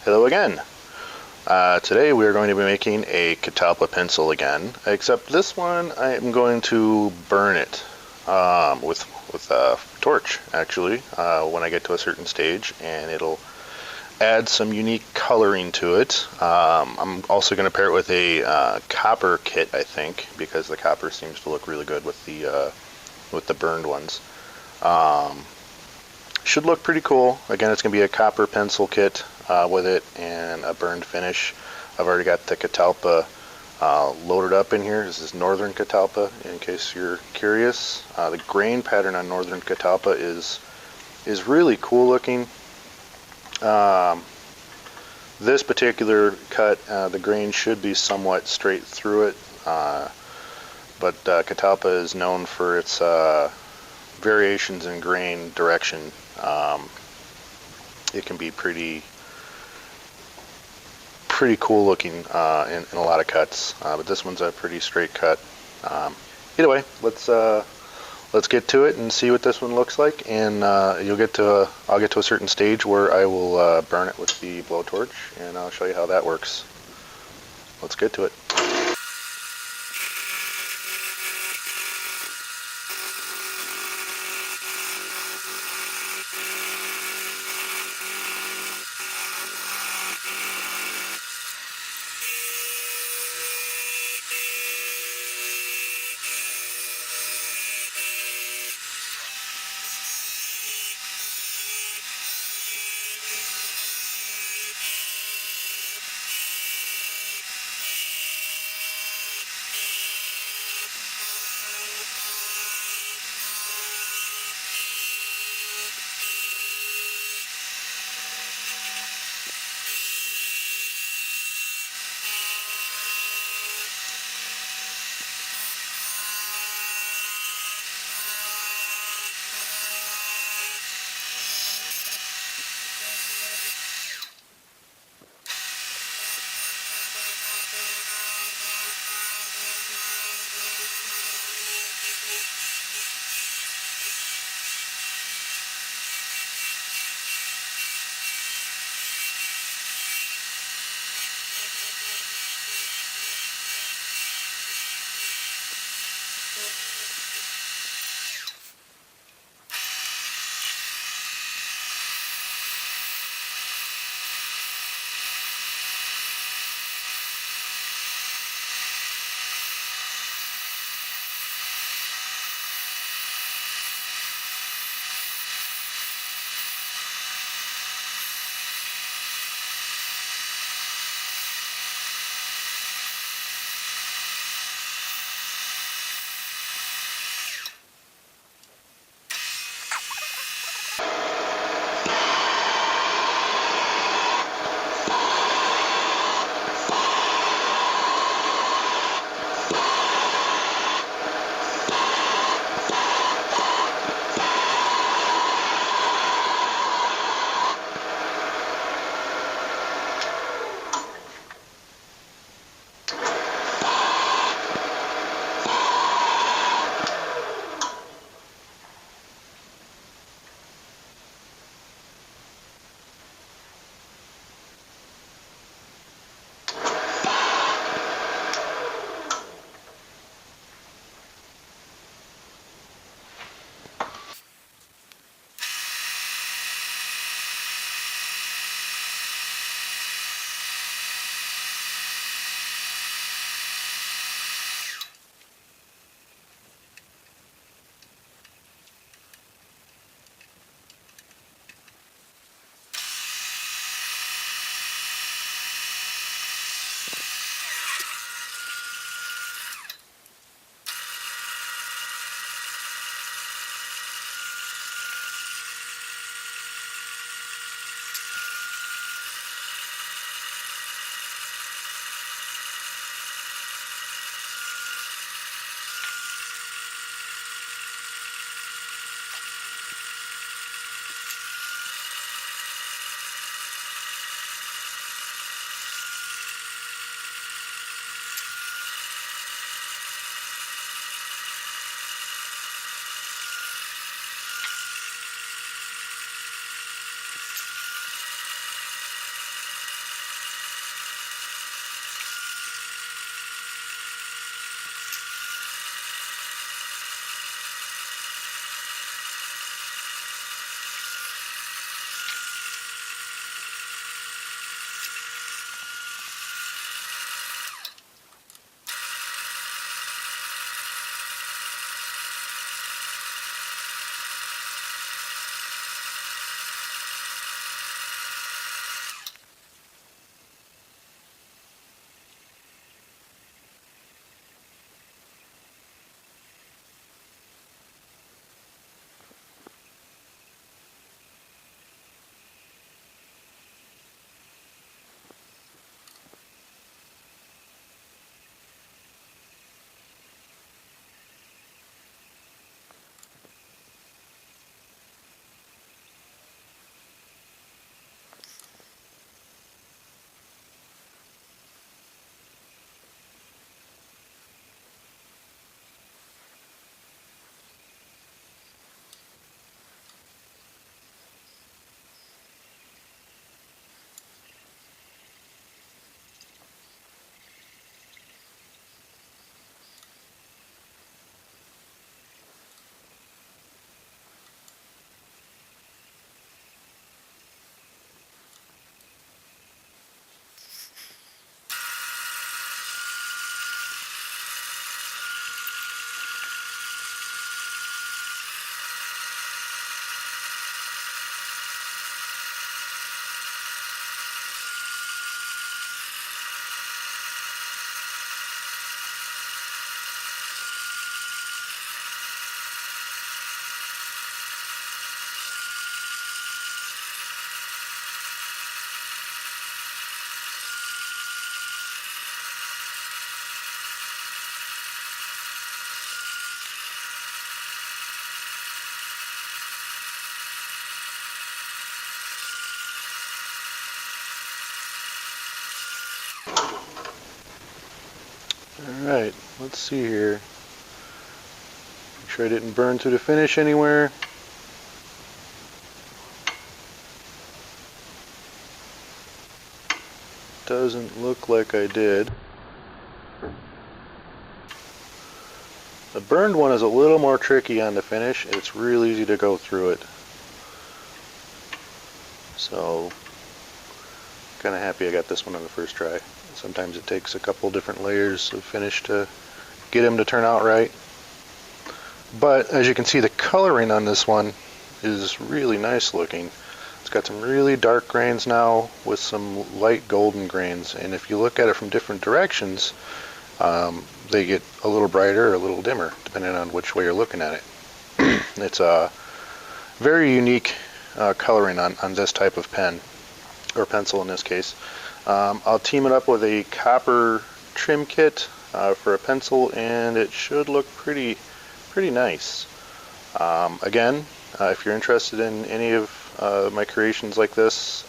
Hello again. Today we are going to be making a catalpa pencil again, except this one I am going to burn it with a torch, actually, when I get to a certain stage, and it'll add some unique coloring to it. I'm also going to pair it with a copper kit, I think, because the copper seems to look really good with the burned ones. Should look pretty cool. Again, it's going to be a copper pencil kit with it and a burned finish. I've already got the catalpa loaded up in here. This is Northern Catalpa, in case you're curious. The grain pattern on Northern Catalpa is really cool looking. This particular cut, the grain should be somewhat straight through it, but Catalpa is known for its variations in grain direction. It can be pretty cool looking in a lot of cuts, but this one's a pretty straight cut. Either way, let's get to it and see what this one looks like, and I'll get to a certain stage where I will burn it with the blowtorch, and I'll show you how that works. Let's get to it. Alright, let's see here. Make sure I didn't burn through the finish anywhere. Doesn't look like I did. The burned one is a little more tricky on the finish. It's real easy to go through it. So, kind of happy I got this one on the first try. Sometimes it takes a couple different layers of finish to get them to turn out right. But as you can see, the coloring on this one is really nice looking. It's got some really dark grains now with some light golden grains, and if you look at it from different directions, they get a little brighter or a little dimmer depending on which way you're looking at it. It's a very unique coloring on this type of pen, or pencil in this case. I'll team it up with a copper trim kit for a pencil, and it should look pretty nice. Again, if you're interested in any of my creations like this,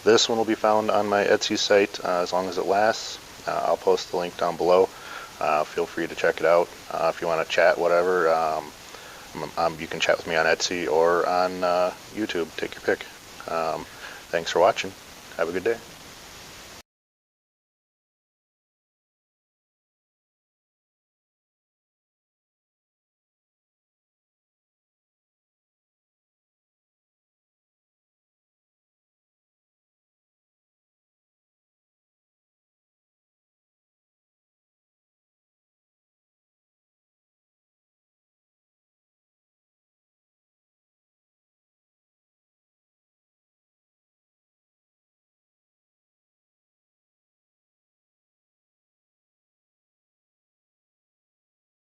this one will be found on my Etsy site as long as it lasts. I'll post the link down below. Feel free to check it out. If you want to chat, whatever, you can chat with me on Etsy or on YouTube. Take your pick. Thanks for watching. Have a good day.